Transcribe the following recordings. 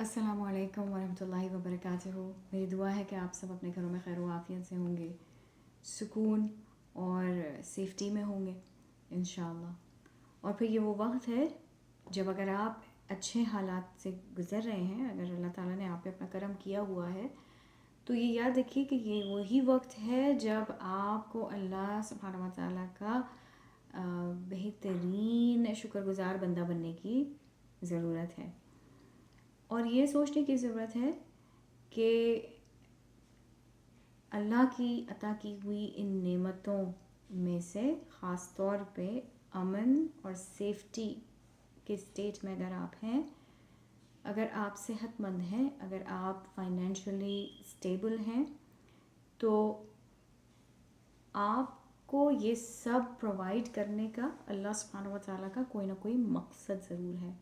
السلام علیکم ورحمۃ اللہ وبرکاتہ. میری دعا ہے کہ آپ سب اپنے گھروں میں خیر و عافیت سے ہوں گے, سکون اور سیفٹی میں ہوں گے انشاءاللہ. اور پھر یہ وہ وقت ہے جب اگر آپ اچھے حالات سے گزر رہے ہیں, اگر اللہ تعالیٰ نے آپ پہ اپنا کرم کیا ہوا ہے, تو یہ یاد رکھیے کہ یہ وہی وقت ہے جب آپ کو اللہ سبحانہ و تعالیٰ کا بہترین شکر گزار بندہ بننے کی ضرورت ہے. اور یہ سوچنے کی ضرورت ہے کہ اللہ کی عطا کی ہوئی ان نعمتوں میں سے خاص طور پہ امن اور سیفٹی کے اسٹیٹ میں اگر آپ ہیں, اگر آپ صحت مند ہیں, اگر آپ فائنینشلی اسٹیبل ہیں, تو آپ کو یہ سب پرووائڈ کرنے کا اللہ سبحانہ و تعالیٰ کا کوئی نہ کوئی مقصد ضرور ہے.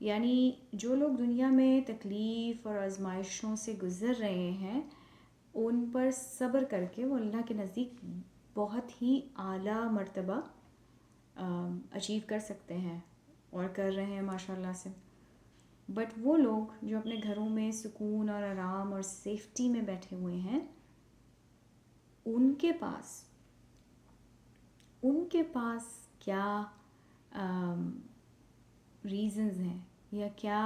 یعنی جو لوگ دنیا میں تکلیف اور آزمائشوں سے گزر رہے ہیں, ان پر صبر کر کے وہ اللہ کے نزدیک بہت ہی اعلیٰ مرتبہ اچیو کر سکتے ہیں اور کر رہے ہیں ماشاء اللہ سے. بٹ وہ لوگ جو اپنے گھروں میں سکون اور آرام اور سیفٹی میں بیٹھے ہوئے ہیں, ان کے پاس کیا ریزنز ہیں یا کیا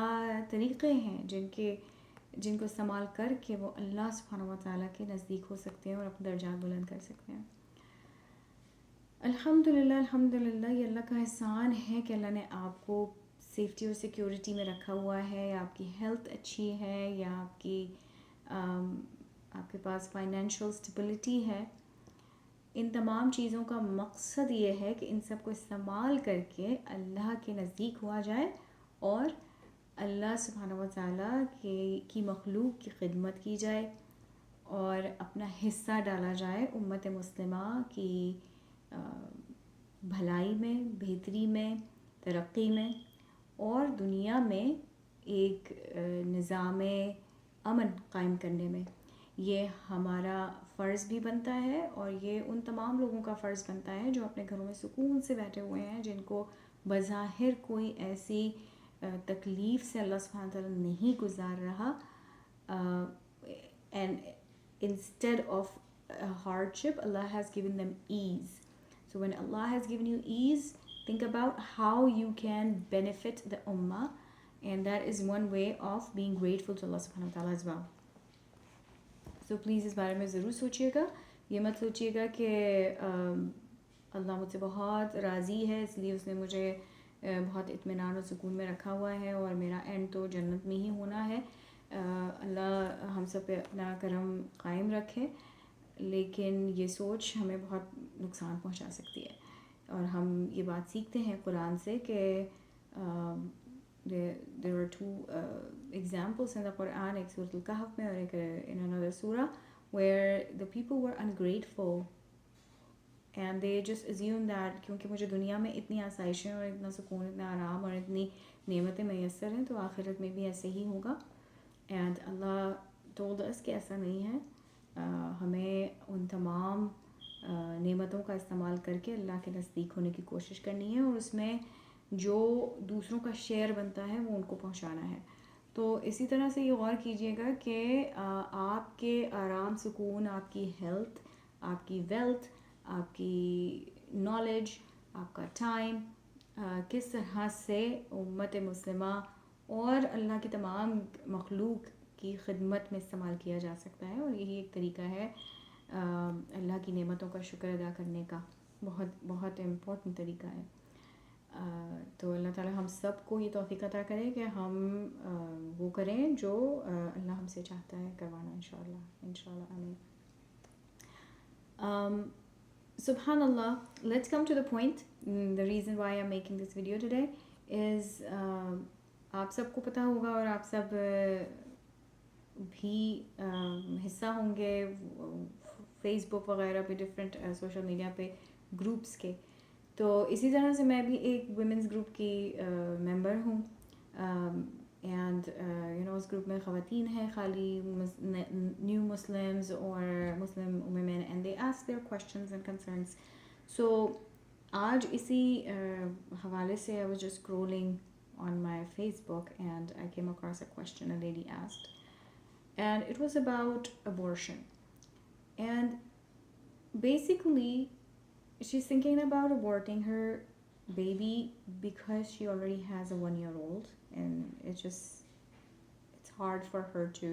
طریقے ہیں جن کو استعمال کر کے وہ اللہ سبحانہ و تعالیٰ کے نزدیک ہو سکتے ہیں اور اپنے درجات بلند کر سکتے ہیں. الحمدللہ یہ اللہ کا احسان ہے کہ اللہ نے آپ کو سیفٹی اور سیکیورٹی میں رکھا ہوا ہے, یا آپ کی ہیلتھ اچھی ہے, یا آپ کے پاس فائنینشیل اسٹیبلٹی ہے. ان تمام چیزوں کا مقصد یہ ہے کہ ان سب کو استعمال کر کے اللہ کے نزدیک ہوا جائے اور اللہ سبحانہ و تعالیٰ کی مخلوق کی خدمت کی جائے اور اپنا حصہ ڈالا جائے امت مسلمہ کی بھلائی میں, بہتری میں, ترقی میں, اور دنیا میں ایک نظام امن قائم کرنے میں. یہ ہمارا فرض بھی بنتا ہے, اور یہ ان تمام لوگوں کا فرض بنتا ہے جو اپنے گھروں میں سکون سے بیٹھے ہوئے ہیں, جن کو بظاہر کوئی ایسی تکلیف سے اللہ سبحانہ تعالیٰ نہیں گزار رہا, and instead of hardship Allah has given them ease. So when Allah has given you ease, think about how you can benefit the ummah, and that is one way of being grateful to Allah subhanahu wa ta'ala as well. So please اس بارے میں ضرور سوچیے گا. یہ مت سوچیے گا کہ اللہ مجھ سے بہت راضی ہے اس لیے اس نے مجھے بہت اطمینان اور سکون میں رکھا ہوا ہے اور میرا اینڈ تو جنت میں ہی ہونا ہے. اللہ ہم سب پہ اپنا کرم قائم رکھے, لیکن یہ سوچ ہمیں بہت نقصان پہنچا سکتی ہے. اور ہم یہ بات سیکھتے ہیں قرآن سے کہ there are two examples in the Quran, ایک سورۃ الکہف میں اور ایک in another surah, where the people were ungrateful and they just assumed that کیونکہ مجھے دنیا میں اتنی آسائشیں اور اتنا سکون, اتنا آرام اور اتنی نعمتیں میسر ہیں, تو آخرت میں بھی ایسے ہی ہوگا. اینڈ اللہ told us کہ ایسا نہیں ہے. ہمیں ان تمام نعمتوں کا استعمال کر کے اللہ کے نزدیک ہونے کی کوشش کرنی ہے, اور اس میں جو دوسروں کا شیئر بنتا ہے وہ ان کو پہنچانا ہے. تو اسی طرح سے یہ غور کیجیے گا کہ آپ کے آرام سکون, آپ کی ہیلتھ, آپ کی ویلتھ, آپ کی نالج, آپ کا ٹائم کس طرح سے امت مسلمہ اور اللہ کی تمام مخلوق کی خدمت میں استعمال کیا جا سکتا ہے. اور یہی ایک طریقہ ہے اللہ کی نعمتوں کا شکر ادا کرنے کا, بہت بہت امپورٹنٹ طریقہ ہے. تو اللہ تعالی ہم سب کو یہ توفیق عطا کرے کہ ہم وہ کریں جو اللہ ہم سے چاہتا ہے کروانا انشاءاللہ آمین. Subhanallah, let's come to the point. The reason why I'm making this video today is آپ سب کو پتہ ہوگا اور آپ سب بھی حصہ ہوں گے فیس بک وغیرہ پہ, ڈفرینٹ سوشل میڈیا پہ گروپس کے. تو اسی طرح سے میں بھی ایک ویمنس گروپ کی ممبر ہوں, اینڈ اس گروپ میں خواتین ہیں خالی, نیو مسلمز اور Muslim women, and they ask their questions and concerns. So آج اسی حوالے سے I was just scrolling on my Facebook, and I came across a question a lady asked, and it was about abortion. And basically, she's thinking about aborting her baby because she already has a 1 year old, and it's hard for her to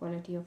quality of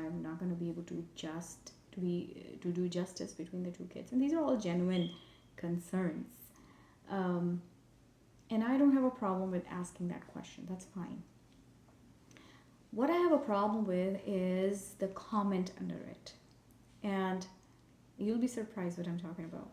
I'm not going to be able to do justice between the 2 kids, and these are all genuine concerns, and I don't have a problem with asking that question. That's fine. What I have a problem with is the comment under it, and you'll be surprised what I'm talking about.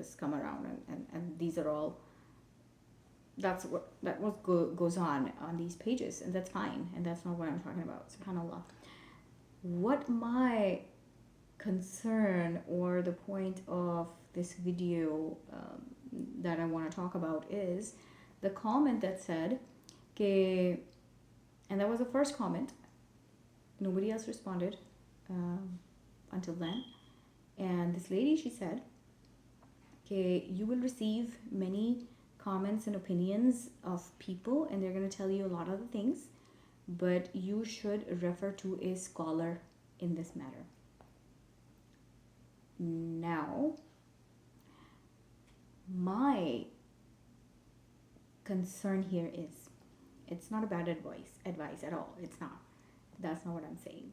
just come around, and these are all, that's what goes on these pages, and that's fine, and that's not what I'm talking about. SubhanAllah. What my concern or the point of this video that I want to talk about is the comment that said que, and that was the first comment, nobody else responded until then, and this lady, she said que you will receive many comments and opinions of people, and they're going to tell you a lot of the things, but you should refer to a scholar in this matter. Now, my concern here is, it's not a bad advice at all. It's not. That's not what I'm saying.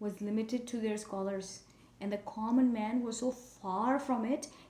was limited to their scholars, and the common man was so far from it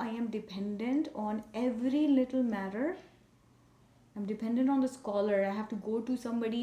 I am dependent on every little matter. I'm dependent on the scholar. I have to go to somebody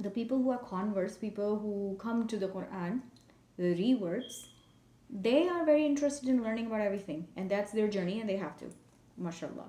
the people who are converts, people who come to the Quran, the reverts, they are very interested in learning about everything, and that's their journey and they have to, mashallah.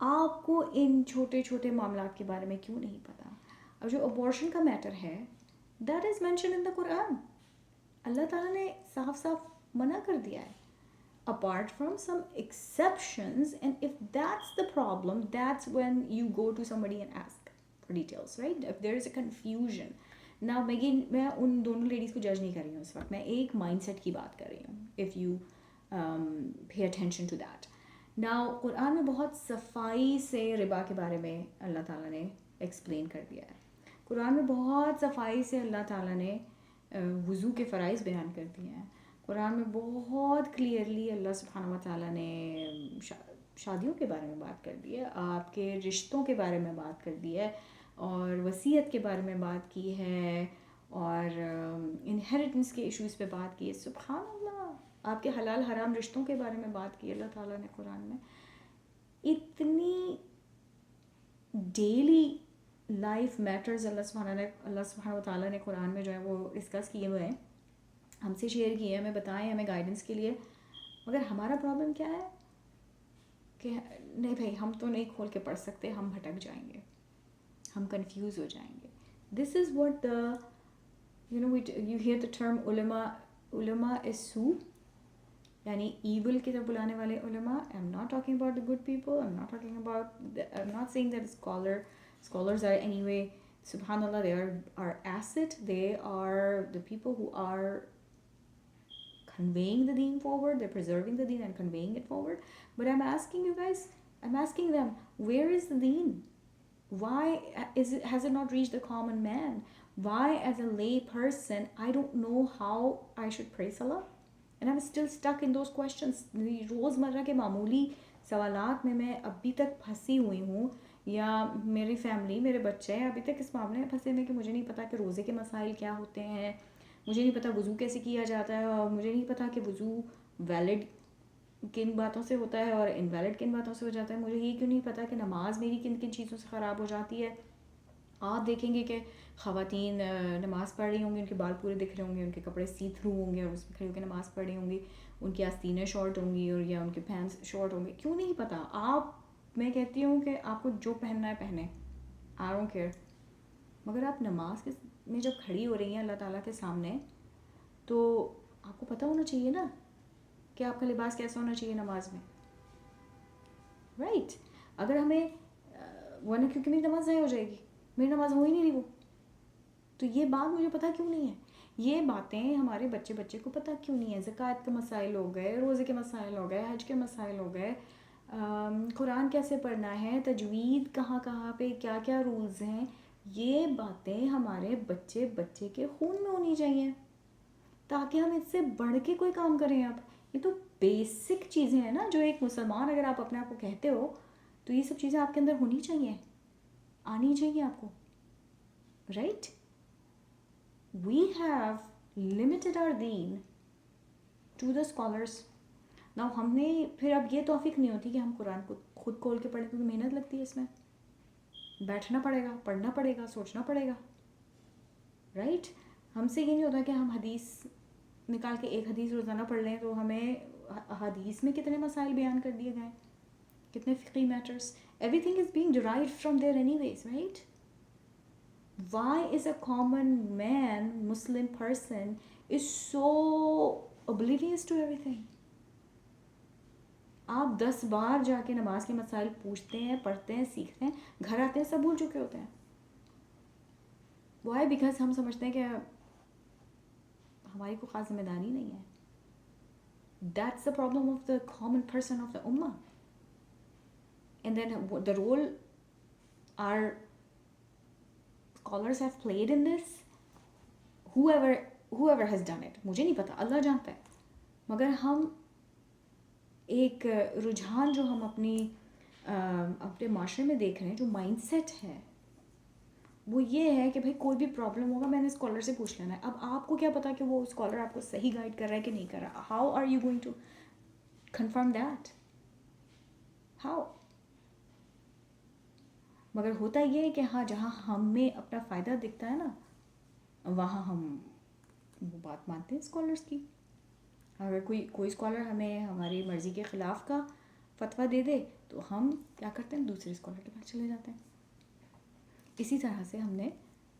آپ کو ان چھوٹے چھوٹے معاملات کے بارے میں کیوں نہیں پتہ؟ اب جو ابورشن کا میٹر ہے دیٹ از مینشن ان دا قرآن. اللہ تعالیٰ نے صاف صاف منع کر دیا ہے. Apart from some exceptions, and if that's the problem, that's when you go to somebody and ask for details, right? If there is a confusion. Now again, میں ان دونوں لیڈیز کو جج نہیں کر رہی ہوں اس وقت, میں ایک مائنڈ سیٹ کی بات کر رہی ہوں. if you pay attention to that. Now قرآن میں بہت صفائی سے ربا کے بارے میں اللہ تعالیٰ نے ایکسپلین کر دیا ہے. قرآن میں بہت صفائی سے اللہ تعالیٰ نے وضو کے فرائض بیان کر دیے ہیں. قرآن میں بہت کلیئرلی اللہ سبحانہ و تعالیٰ نے شادیوں کے بارے میں بات کر دی ہے, آپ کے رشتوں کے بارے میں بات کر دی ہے, اور وصیت کے بارے میں بات کی ہے, اور انہیریٹنس کے ایشوز پہ بات کی ہے. سبحان اللہ, آپ کے حلال حرام رشتوں کے بارے میں بات کی اللہ تعالیٰ نے قرآن میں. اتنی ڈیلی لائف میٹرز اللہ سبحانہ و تعالیٰ نے قرآن میں جو ہے وہ ڈسکس کیے ہوئے ہیں, ہم سے شیئر کیے ہیں, ہمیں بتائیں, ہمیں گائیڈنس کے لیے. مگر ہمارا پرابلم کیا ہے کہ نہیں بھائی ہم تو نہیں کھول کے پڑھ سکتے, ہم بھٹک جائیں گے, ہم کنفیوز ہو جائیں گے. This is what the you hear the term علماء السوء, یعنی ایول کی طرف بلانے والے علماء. I am not talking about the good people, I am not saying that scholars are anyway, subhanallah, they are our asset. They are the people who are conveying the deen forward, they're preserving the deen and conveying it forward. But I'm asking you guys, I'm asking them, where is the deen? Why has it not reached the common man? Why as a lay person I don't know how I should pray salah, and I'm still stuck in those questions. روزمرہ کے معمولی سوالات میں ابھی تک پھنسی ہوئی ہوں, یا میری فیملی, میرے بچے ابھی تک اس معاملے میں پھنسے ہوئے کہ مجھے نہیں پتا کہ روزے کے مسائل کیا ہوتے ہیں, مجھے نہیں پتا وضو کیسے کیا جاتا ہے, اور مجھے نہیں پتا کہ وضو ویلڈ کن باتوں سے ہوتا ہے اور انویلڈ کن باتوں سے ہو جاتا ہے. مجھے یہ کیوں نہیں پتا کہ نماز میری کن کن چیزوں سے خراب ہو جاتی ہے. آپ دیکھیں گے کہ خواتین نماز پڑھ رہی ہوں گی, ان کے بال پورے دکھ رہے ہوں گے, ان کے کپڑے سی تھرو ہوں گے, اور اس میں کھڑے ہو کے نماز پڑھ رہی ہوں گی, ان کی آستینیں شارٹ ہوں گی, اور یا ان کے پینٹس شارٹ ہوں گے. کیوں نہیں پتا؟ آپ, میں کہتی ہوں کہ آپ کو جو پہننا ہے پہنیں, آئی ڈونٹ کیئر. مگر آپ نماز میں جب کھڑی ہو رہی ہیں اللہ تعالیٰ کے سامنے, تو آپ کو پتہ ہونا چاہیے نا کہ آپ کا لباس کیسا ہونا چاہیے نماز میں, رائٹ؟ اگر ہمیں ورنہ کیونکہ میری نماز ضائع ہو جائے گی, میری نماز ہو ہی نہیں رہی وہ. تو یہ بات مجھے پتہ کیوں نہیں ہے, یہ باتیں ہمارے بچے کو پتہ کیوں نہیں ہے. زکوٰۃ کے مسائل ہو گئے, روزے کے مسائل ہو گئے, حج کے مسائل ہو گئے, قرآن کیسے پڑھنا ہے, تجوید کہاں کہاں پہ کیا کیا رولز ہیں, یہ باتیں ہمارے بچے کے خون میں ہونی چاہیے تاکہ ہم اس سے بڑھ کے کوئی کام کریں. اب یہ تو بیسک چیزیں ہیں نا, جو ایک مسلمان اگر آپ اپنے آپ کو کہتے ہو تو یہ سب چیزیں آپ کے اندر ہونی چاہیے, آنی چاہیے آپ کو, right? We have limited hour then to the scholars. نا ہم نے پھر اب یہ توفیق نہیں ہوتی کہ ہم قرآن کو خود کھول کے پڑھیں, کیونکہ محنت لگتی ہے اس میں, بیٹھنا پڑے گا, پڑھنا پڑے گا, سوچنا پڑے گا, رائٹ؟ ہم سے یہ نہیں ہوتا کہ ہم حدیث نکال کے ایک حدیث روزانہ پڑھ لیں تو ہمیں حدیث میں کتنے مسائل بیان کر دیے گئے ہیں, کتنے فقہی matters, everything is being derived from their anyways, right? Why is a common man, Muslim person, is so oblivious to everything? آپ 10 بار جا کے نماز کے مسائل پوچھتے ہیں, پڑھتے ہیں, سیکھتے ہیں, گھر آتے ہیں سب بھول چکے ہوتے ہیں. Why? Because ہم سمجھتے ہیں کہ ہماری کوئی خاص ذمہ داری نہیں ہے. That's the problem of the common person of the ummah. And then the role our scholars have played in this, whoever has done it, مجھے نہیں پتا, اللہ جانتا ہے. مگر ہم ایک رجحان جو ہم اپنے معاشرے میں دیکھ رہے ہیں, جو مائنڈ سیٹ ہے وہ یہ ہے کہ بھائی کوئی بھی پرابلم ہوگا میں نے اسکالر سے پوچھ لینا ہے. اب آپ کو کیا پتا کہ وہ اسکالر آپ کو صحیح گائیڈ کر رہا ہے کہ نہیں کر رہا. How are you going to confirm that? How? مگر ہوتا یہ ہے کہ ہاں جہاں ہمیں اپنا فائدہ دکھتا ہے نا, وہاں ہم وہ بات مانتے ہیں اسکالرس کی. اگر کوئی اسکالر ہمیں ہماری مرضی کے خلاف کا فتویٰ دے دے تو ہم کیا کرتے ہیں, دوسرے اسکالر کے پاس چلے جاتے ہیں. اسی طرح سے ہم نے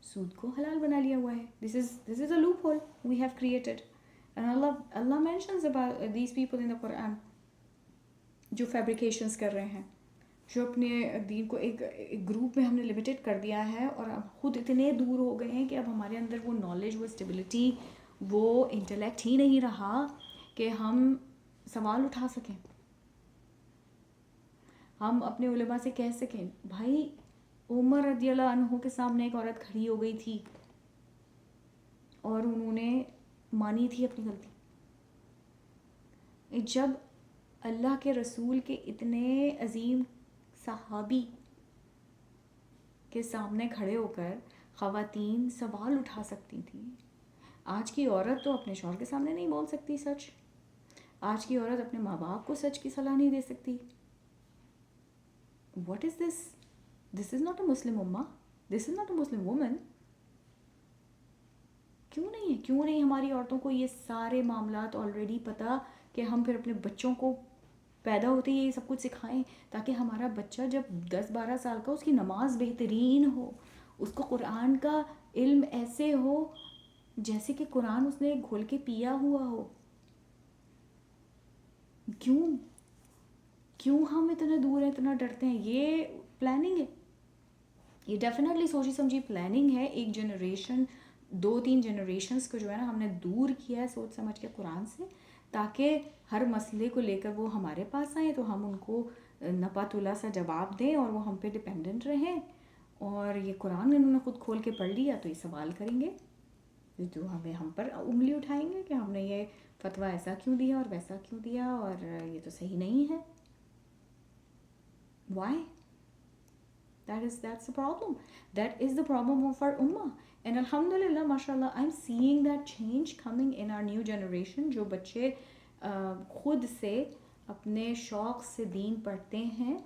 سود کو حلال بنا لیا ہوا ہے. this is a loophole we have created. and Allah mentions about these people in the Quran جو فیبریکیشنز کر رہے ہیں, جو اپنے دین کو ایک گروپ میں ہم نے لمیٹڈ کر دیا ہے, اور اب خود اتنے دور ہو گئے ہیں کہ اب ہمارے اندر وہ نالج, وہ اسٹیبلٹی, وہ انٹلیکٹ ہی نہیں رہا کہ ہم سوال اٹھا سکیں, ہم اپنے علماء سے کہہ سکیں بھائی عمر رضی اللہ عنہ کے سامنے ایک عورت کھڑی ہو گئی تھی اور انہوں نے مانی تھی اپنی غلطی. جب اللہ کے رسول کے اتنے عظیم صحابی کے سامنے کھڑے ہو کر خواتین سوال اٹھا سکتی تھیں, آج کی عورت تو اپنے شوہر کے سامنے نہیں بول سکتی سچ, آج کی عورت اپنے ماں باپ کو سچ کی صلاح نہیں دے سکتی. What is this? This is not a Muslim ummah. This is not a Muslim woman. کیوں نہیں ہے, کیوں نہیں ہماری عورتوں کو یہ سارے معاملات آلریڈی پتہ کہ ہم پھر اپنے بچوں کو پیدا ہوتے ہی یہ سب کچھ سکھائیں, تاکہ ہمارا بچہ جب 10-12 سال کا, اس کی نماز بہترین ہو, اس کو قرآن کا علم ایسے ہو جیسے کہ قرآن اس نے گھول کے پیا ہوا ہو. کیوں ہم اتنا دور ہیں, اتنا ڈرتے ہیں؟ یہ پلاننگ ہے, یہ ڈیفینیٹلی سوچی سمجھی پلاننگ ہے. ایک جنریشن, 2-3 جنریشنز کو جو ہے نا ہم نے دور کیا ہے سوچ سمجھ کے قرآن سے, تاکہ ہر مسئلے کو لے کر وہ ہمارے پاس آئیں تو ہم ان کو نپا تلا سا جواب دیں اور وہ ہم پہ ڈپینڈنٹ رہیں. اور یہ قرآن انہوں نے خود کھول کے پڑھ لیا تو یہ سوال کریں گے, تو ہم پر انگلی اٹھائیں گے کہ ہم نے یہ فتویٰ ایسا کیوں دیا اور ویسا کیوں دیا, اور یہ تو صحیح نہیں ہے. Why? That's the problem. That is the problem of our ummah. And alhamdulillah, mashallah, I'm seeing that change coming in our new generation. جو بچے خود سے اپنے شوق سے دین پڑھتے ہیں,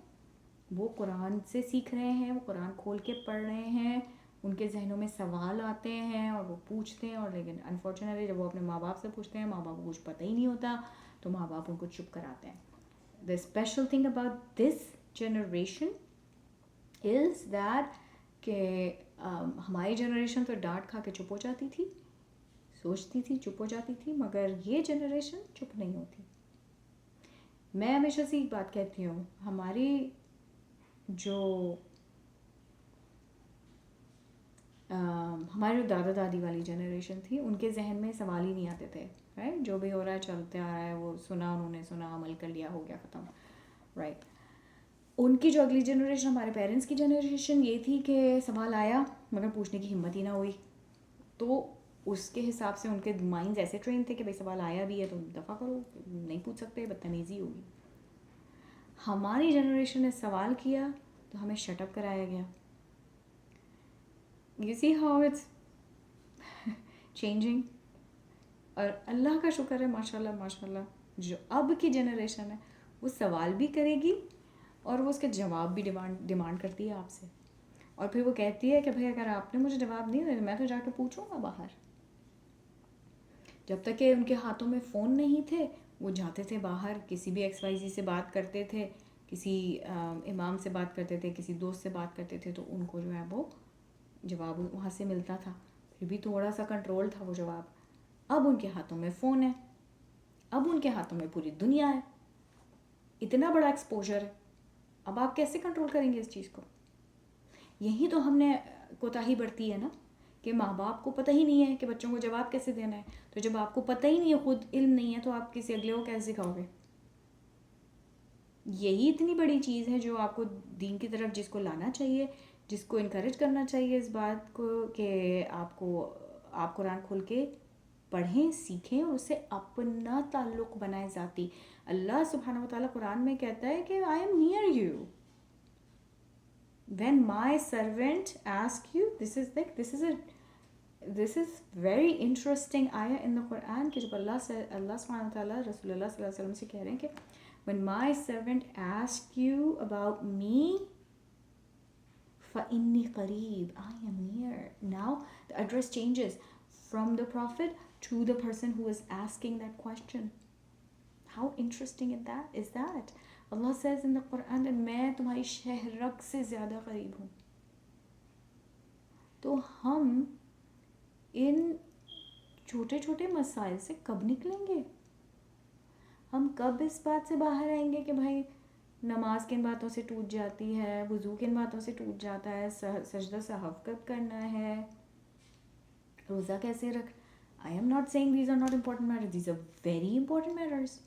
وہ قرآن سے سیکھ رہے ہیں, وہ قرآن کھول کے پڑھ رہے ہیں, ان کے ذہنوں میں سوال آتے ہیں اور وہ پوچھتے ہیں. اور لیکن انفارچونیٹلی جب وہ اپنے ماں باپ سے پوچھتے ہیں, ماں باپ کو کچھ پتہ ہی نہیں ہوتا, تو ماں باپ ان کو چپ کراتے ہیں. The special thing about this generation is that کہ ہماری جنریشن تو ڈانٹ کھا کے چپ ہو جاتی تھی, سوچتی تھی, چپ ہو جاتی تھی, مگر یہ جنریشن چپ نہیں ہوتی. میں ہمیشہ سے ایک بات کہتی ہوں, ہماری جو دادا دادی والی جنریشن تھی, ان کے ذہن میں سوال ہی نہیں آتے تھے, رائٹ, جو بھی ہو رہا ہے چلتے آ رہا ہے, وہ سنا, انہوں نے سنا, عمل کر لیا, ہو گیا, ختم, رائٹ. ان کی جو اگلی جنریشن, ہمارے پیرنٹس کی جنریشن, یہ تھی کہ سوال آیا مگر پوچھنے کی ہمت ہی نہ ہوئی. تو اس کے حساب سے ان کے مائنڈز ایسے ٹرین تھے کہ بھائی سوال آیا بھی ہے تو دفع کرو, نہیں پوچھ سکتے, بدتمیزی ہوگی. ہماری جنریشن نے سوال کیا تو ہمیں شٹ اپ کرایا گیا. You see how it's changing. اور اللہ کا شکر ہے ماشاءاللہ ماشاءاللہ, جو اب کی جنریشن ہے وہ سوال بھی کرے گی اور وہ اس کے جواب بھی ڈیمانڈ کرتی ہے آپ سے, اور پھر وہ کہتی ہے کہ بھائی اگر آپ نے مجھے جواب نہیں دیا میں تو جا کے پوچھوں گا باہر. جب تک کہ ان کے ہاتھوں میں فون نہیں تھے, وہ جاتے تھے باہر, کسی بھی XYZ سے بات کرتے تھے, کسی امام سے بات کرتے تھے, کسی دوست سے بات کرتے تھے, تو ان کو جو ہے وہ جواب وہاں سے ملتا تھا, پھر بھی تھوڑا سا کنٹرول تھا وہ جواب. اب ان کے ہاتھوں میں فون ہے, اب ان کے ہاتھوں میں پوری دنیا ہے, اتنا بڑا ایکسپوجر ہے, اب آپ کیسے کنٹرول کریں گے اس چیز کو؟ یہی تو ہم نے کوتاہی برتی ہے نا, کہ ماں باپ کو پتہ ہی نہیں ہے کہ بچوں کو جواب کیسے دینا ہے. تو جب آپ کو پتہ ہی نہیں ہے, خود علم نہیں ہے, تو آپ کسی اگلے کو کیسے سکھاؤ گے؟ یہی اتنی بڑی چیز ہے جو آپ کو دین کی طرف جس کو لانا چاہیے, جس کو انکریج کرنا چاہیے اس بات کو کہ آپ قرآن کھول کے پڑھیں, سیکھیں, اور اس سے اپنا تعلق بنائیں ذاتی. اللہ سبحانہ و تعالیٰ قرآن میں کہتا ہے کہ I am near you. When my servant asks you, this is very interesting ayah in the Quran, کہ جب اللہ سبحانہ و تعالیٰ رسول اللہ صلی اللہ علیہ وسلم سے کہہ رہے ہیں کہ when my servant asks you about me, فَإِنِّي قَرِيب, I am near. Now the address changes from the prophet to the person who is asking that question. How interesting is that? Allah says in the Quran that میں تمہاری شہرک سے زیادہ قریب ہوں. تو ہم ان چھوٹے چھوٹے مسائل سے کب نکلیں گے؟ ہم کب اس بات سے باہر آئیں گے کہ بھائی نماز کن باتوں سے ٹوٹ جاتی ہے، وضو کن باتوں سے ٹوٹ جاتا ہے، سجدہ سہو کب کرنا ہے، روزہ کیسے رکھ. I am not saying these are not important matters, these are very important matters.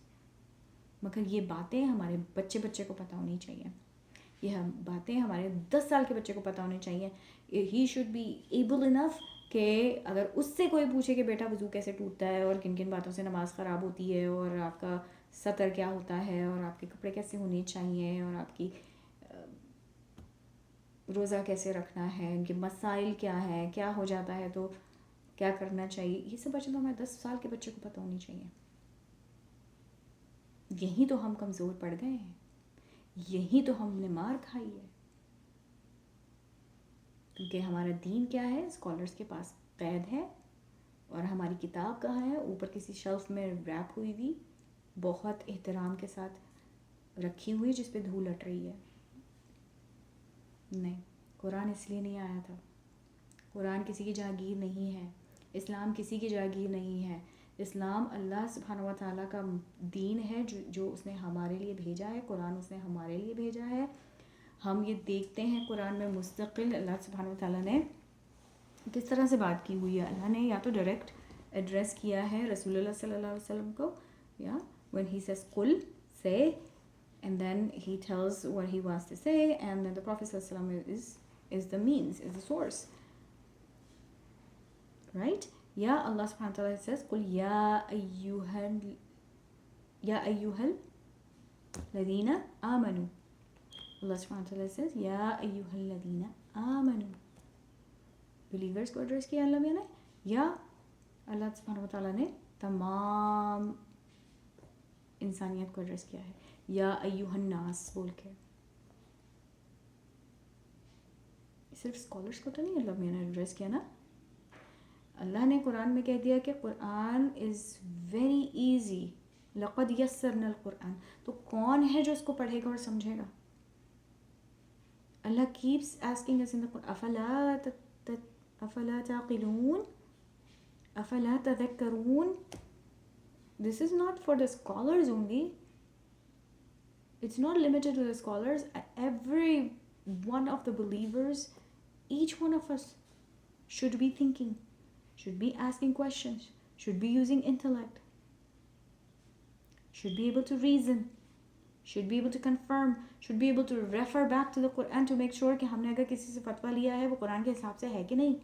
مگر یہ باتیں ہمارے بچے کو پتہ ہونی چاہیے. یہ باتیں ہمارے 10 سال کے بچے کو پتہ ہونی چاہیے. ہی شوڈ بی ایبل انف کہ اگر اس سے کوئی پوچھے کہ بیٹا وضو کیسے ٹوٹتا ہے اور کن کن باتوں سے نماز خراب ہوتی ہے اور آپ کا سطر کیا ہوتا ہے اور آپ کے کپڑے کیسے ہونے چاہیے اور آپ کی روزہ کیسے رکھنا ہے، ان کے مسائل کیا ہے، کیا ہو جاتا ہے تو کیا کرنا چاہیے، یہ سب بچے تو ہمارے 10 سال کے بچے کو پتہ ہونی چاہیے. یہی تو ہم کمزور پڑ گئے ہیں، یہی تو ہم نے مار کھائی ہے. کیونکہ ہمارا دین کیا ہے، اسکالرس کے پاس قید ہے، اور ہماری کتاب کہاں ہے، اوپر کسی شیلف میں ریپ ہوئی ہوئی، بہت احترام کے ساتھ رکھی ہوئی، جس پہ دھول لٹ رہی ہے. نہیں، قرآن اس لیے نہیں آیا تھا. قرآن کسی کی جاگیر نہیں ہے، اسلام کسی کی جاگیر نہیں ہے. اسلام اللہ سبحانہ و تعالیٰ کا دین ہے جو اس نے ہمارے لیے بھیجا ہے. قرآن اس نے ہمارے لیے بھیجا ہے. ہم یہ دیکھتے ہیں قرآن میں مستقل اللہ سبحانہ و تعالیٰ نے کس طرح سے بات کی ہوئی ہے. اللہ نے یا تو ڈائریکٹ ایڈریس کیا ہے رسول اللہ صلی اللہ علیہ وسلم کو، یا when he says قل say and then he tells what he wants to say and then the Prophet صلی اللہ علیہ وسلم is the means, is the source, right? یا اللہ سبحانہ تعالیٰ says قل یا ایوہل الذین آمنوا. اللہ سبحانہ تعالیٰ says یا ایوہل الذین آمنوا، بلیورز کو ایڈریس کیا اللہ نے، یا اللہ سبحانہ و تعالیٰ نے تمام انسانیت کو ایڈریس کیا ہے یا ایوہ الناس بول کے. صرف اسکالرس کو تو نہیں اللہ نے ایڈریس کیا نا. اللہ نے قرآن میں کہہ دیا کہ قرآن از ویری ایزی، لقد یسرنا القرآن. تو کون ہے جو اس کو پڑھے گا اور سمجھے گا؟ اللہ keeps asking us in the Quran افلا تعقلون افلا تذکرون. This is not for the scholars only. It's not limited to the scholars. Every one of the believers, each one of us should be thinking, should be asking questions, should be using intellect, should be able to reason, should be able to confirm, should be able to refer back to the Quran to make sure کہ ہم نے اگر کسی سے فتویٰ لیا ہے وہ قرآن کے حساب سے ہے کہ نہیں.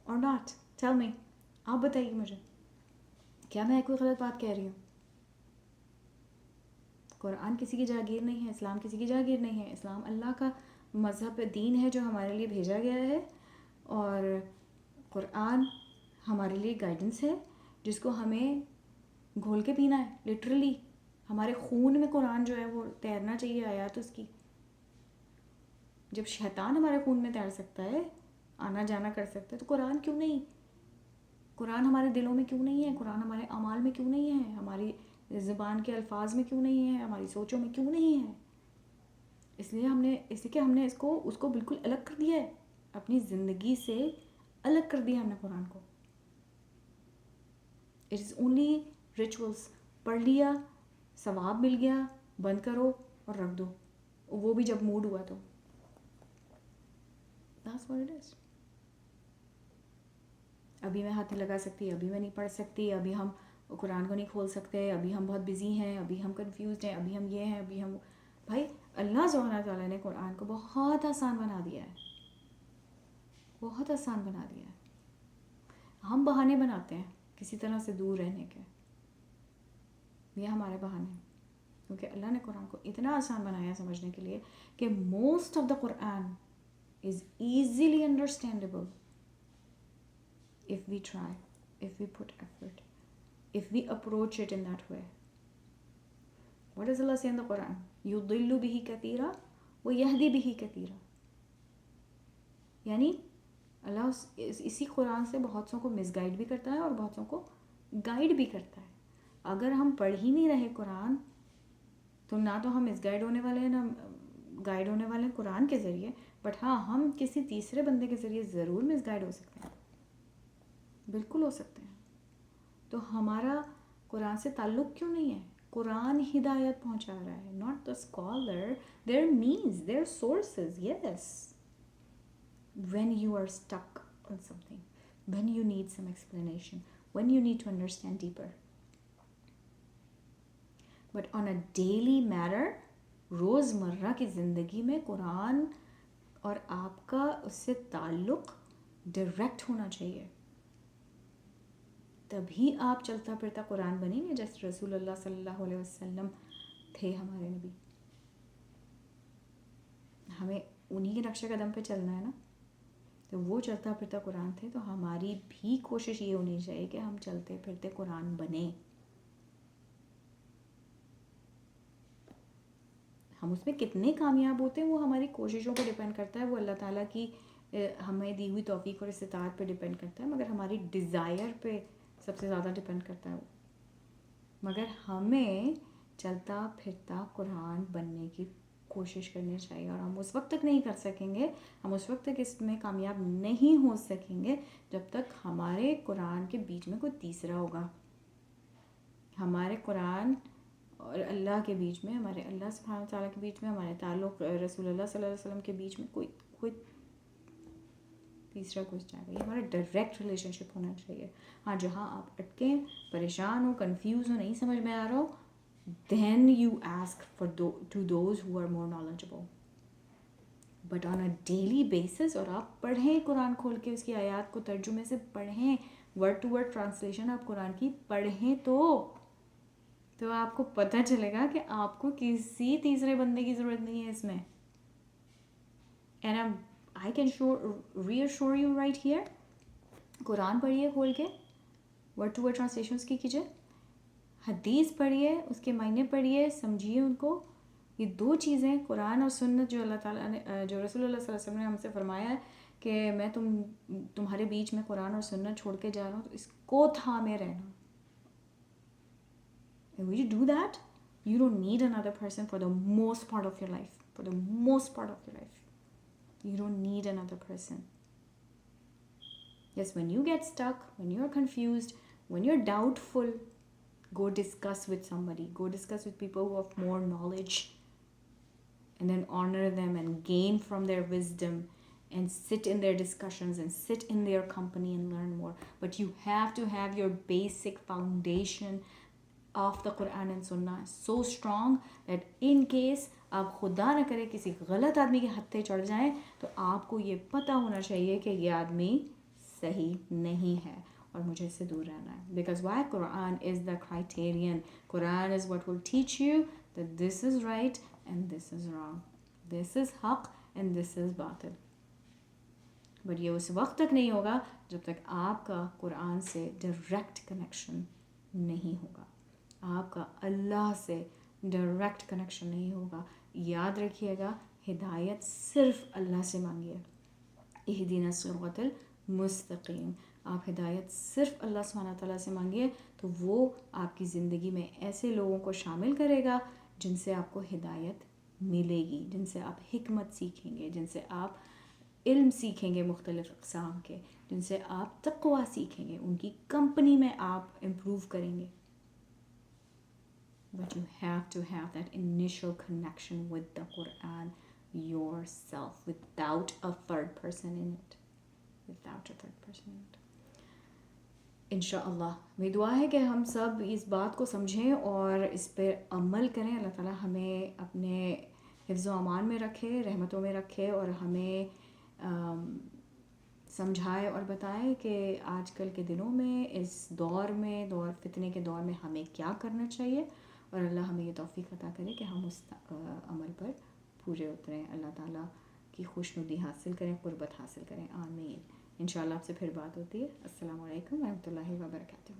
or not. Tell me. آپ بتائیے مجھے کیا میں کوئی غلط بات کہہ رہی ہوں؟ قرآن کسی کی جاگیر نہیں ہے، اسلام کسی کی جاگیر نہیں ہے. اسلام اللہ کا مذہب دین ہے جو ہمارے لیے بھیجا گیا ہے، اور قرآن ہمارے لیے گائیڈنس ہے جس کو ہمیں گھول کے پینا ہے. لٹرلی ہمارے خون میں قرآن جو ہے وہ تیرنا چاہیے. آیات اس کی، جب شیطان ہمارے خون میں تیر سکتا ہے، آنا جانا کر سکتا ہے، تو قرآن کیوں نہیں؟ قرآن ہمارے دلوں میں کیوں نہیں ہے؟ قرآن ہمارے اعمال میں کیوں نہیں ہے؟ ہماری زبان کے الفاظ میں کیوں نہیں ہے؟ ہماری سوچوں میں کیوں نہیں ہے؟ اس لیے ہم نے اس کو بالکل الگ کر دیا ہے، اپنی زندگی سے الگ کر دیا ہم نے قرآن کو. It is only rituals. پڑھ لیا، ثواب مل گیا، بند کرو اور رکھ دو، وہ بھی جب موڈ ہوا تو. That's what it is. ابھی میں ہاتھ نہیں لگا سکتی، ابھی میں نہیں پڑھ سکتی، ابھی ہم قرآن کو نہیں کھول سکتے، ابھی ہم بہت بزی ہیں، ابھی ہم کنفیوزڈ ہیں، ابھی ہم یہ ہیں، ابھی ہم. بھائی اللہ سبحانہ تعالیٰ نے قرآن کو بہت آسان بنا دیا ہے، بہت آسان بنا دیا ہے. ہم بہانے بناتے ہیں کسی طرح سے دور رہنے کے، یہ ہمارے بہانے ہیں. کیونکہ اللہ نے قرآن کو اتنا آسان بنایا سمجھنے کے لیے کہ most of the Quran is easily understandable if we try, if we put effort, if we approach it in that way. What does Allah say in the Quran? يُضِلُّ بِهِ كَثِيرًا وَيَهْدِي بِهِ كَثِيرًا. یعنی اللہ اسی قرآن سے بہت سو کو مس گائیڈ بھی کرتا ہے اور بہت سو کو گائیڈ بھی کرتا ہے. اگر ہم پڑھ ہی نہیں رہے قرآن تو نہ تو ہم مس گائڈ ہونے والے ہیں، نہ گائیڈ ہونے والے ہیں قرآن کے ذریعے، بٹ ہاں ہم کسی تیسرے بندے کے ذریعے ضرور مس گائڈ ہو سکتے ہیں، بالکل ہو سکتے ہیں. تو ہمارا قرآن سے تعلق کیوں نہیں ہے؟ قرآن ہدایت پہنچا رہا ہے، not the scholar. There means there sources, yes. when you are stuck on something, when you need some explanation, when you need to understand deeper. But on a daily matter, روزمرہ کی زندگی میں قرآن اور آپ کا اس سے تعلق ڈائریکٹ ہونا چاہیے. تبھی آپ چلتا پھرتا قرآن بنیں گے، جیسے رسول اللہ صلی اللہ علیہ وسلم تھے ہمارے نبی. ہمیں انہی کے نقش قدم پہ چلنا ہے نا. تو وہ چلتا پھرتا قرآن تھے، تو ہماری بھی کوشش یہ ہونی چاہیے کہ ہم چلتے پھرتے قرآن بنیں. ہم اس میں کتنے کامیاب ہوتے ہیں وہ ہماری کوششوں پہ ڈپینڈ کرتا ہے، وہ اللہ تعالیٰ کی ہمیں دی ہوئی توفیق اور استطاعت پہ ڈپینڈ کرتا ہے، مگر ہماری ڈیزائر پہ سب سے زیادہ ڈپینڈ کرتا ہے وہ. مگر ہمیں چلتا پھرتا قرآن بننے کی کوشش کرنی چاہیے، اور ہم اس وقت تک نہیں کر سکیں گے، ہم اس وقت تک اس میں کامیاب نہیں ہو سکیں گے جب تک ہمارے قرآن کے بیچ میں کوئی تیسرا ہوگا. ہمارے قرآن اور اللہ کے بیچ میں، ہمارے اللہ سبحانہ وتعالیٰ کے بیچ میں، ہمارے تعلق رسول اللہ صلی اللہ علیہ وسلم کے بیچ میں کوئی تیسرا گھس جائے گا. یہ ہمارا ڈائریکٹ ریلیشن شپ ہونا چاہیے. ہاں جہاں آپ اٹکیں، پریشان ہو، کنفیوز ہو، نہیں سمجھ میں آ رہا ہو، then you ask to those who are more knowledgeable. But on a daily basis، اور آپ پڑھیں قرآن کھول کے اس کی آیات کو ترجمے سے پڑھیں، ورڈ ٹو ورڈ ٹرانسلیشن آپ قرآن کی پڑھیں تو آپ کو پتہ چلے گا کہ آپ کو کسی تیسرے بندے کی ضرورت نہیں ہے اس میں. And I can reassure you right here، قرآن پڑھیے کھول کے، ورڈ ٹو ورڈ ٹرانسلیشنس کی کیجئے، حدیث پڑھیے، اس کے معنی پڑھیے، سمجھیے ان کو. یہ دو چیزیں قرآن اور سنت جو اللہ تعالیٰ نے، جو رسول اللہ صلی اللہ علیہ وسلم نے ہم سے فرمایا ہے کہ میں تمہارے بیچ میں قرآن اور سنت چھوڑ کے جا رہا ہوں، تو اس کو تھامے رہنا. And when you do that, you don't need another person for the most part of your life. For the most part of your life, you don't need another person. Yes, when you get stuck, when you're confused, when you're doubtful, go discuss with somebody. Go discuss with people who have more knowledge, and then honor them and gain from their wisdom and sit in their discussions and sit in their company and learn more. But you have to have your basic foundation of the Quran and Sunnah so strong that in case آپ خدا نہ کرے کسی غلط آدمی کے ہتھے چڑھ جائیں تو آپ کو یہ پتہ ہونا چاہیے کہ یہ آدمی صحیح نہیں ہے اور مجھے اس سے دور رہنا ہے. Because why? Quran is the criterion. Quran is what will teach you that this is right and this is wrong. This is حق and this is باطل. But یہ اس وقت تک نہیں ہوگا جب تک آپ کا قرآن سے ڈائریکٹ کنیکشن نہیں ہوگا، آپ کا اللہ سے ڈائریکٹ کنیکشن نہیں ہوگا. یاد رکھیے گا، ہدایت صرف اللہ سے مانگیے. اہدنا الصراط المستقیم. آپ ہدایت صرف اللہ سبحانہ تعالیٰ سے مانگیے تو وہ آپ کی زندگی میں ایسے لوگوں کو شامل کرے گا جن سے آپ کو ہدایت ملے گی، جن سے آپ حکمت سیکھیں گے، جن سے آپ علم سیکھیں گے مختلف اقسام کے، جن سے آپ تقویٰ سیکھیں گے، ان کی کمپنی میں آپ امپروو کریں گے. But you have to have that initial connection with the Quran yourself, without a third person in it. Without a third person in it. انشاءاللہ میری دعا ہے کہ ہم سب اس بات کو سمجھیں اور اس پہ عمل کریں. اللہ تعالیٰ ہمیں اپنے حفظ و امان میں رکھے، رحمتوں میں رکھے، اور ہمیں سمجھائے اور بتائے کہ آج کل کے دنوں میں، اس دور میں، فتنے کے دور میں ہمیں کیا کرنا چاہیے، اور اللہ ہمیں یہ توفیق عطا کرے کہ ہم اس عمل پر پورے اتریں. اللہ تعالیٰ کی خوشنودی حاصل کریں، قربت حاصل کریں. آمین. انشاءاللہ آپ سے پھر بات ہوتی ہے. السلام علیکم ورحمۃ اللہ وبرکاتہ.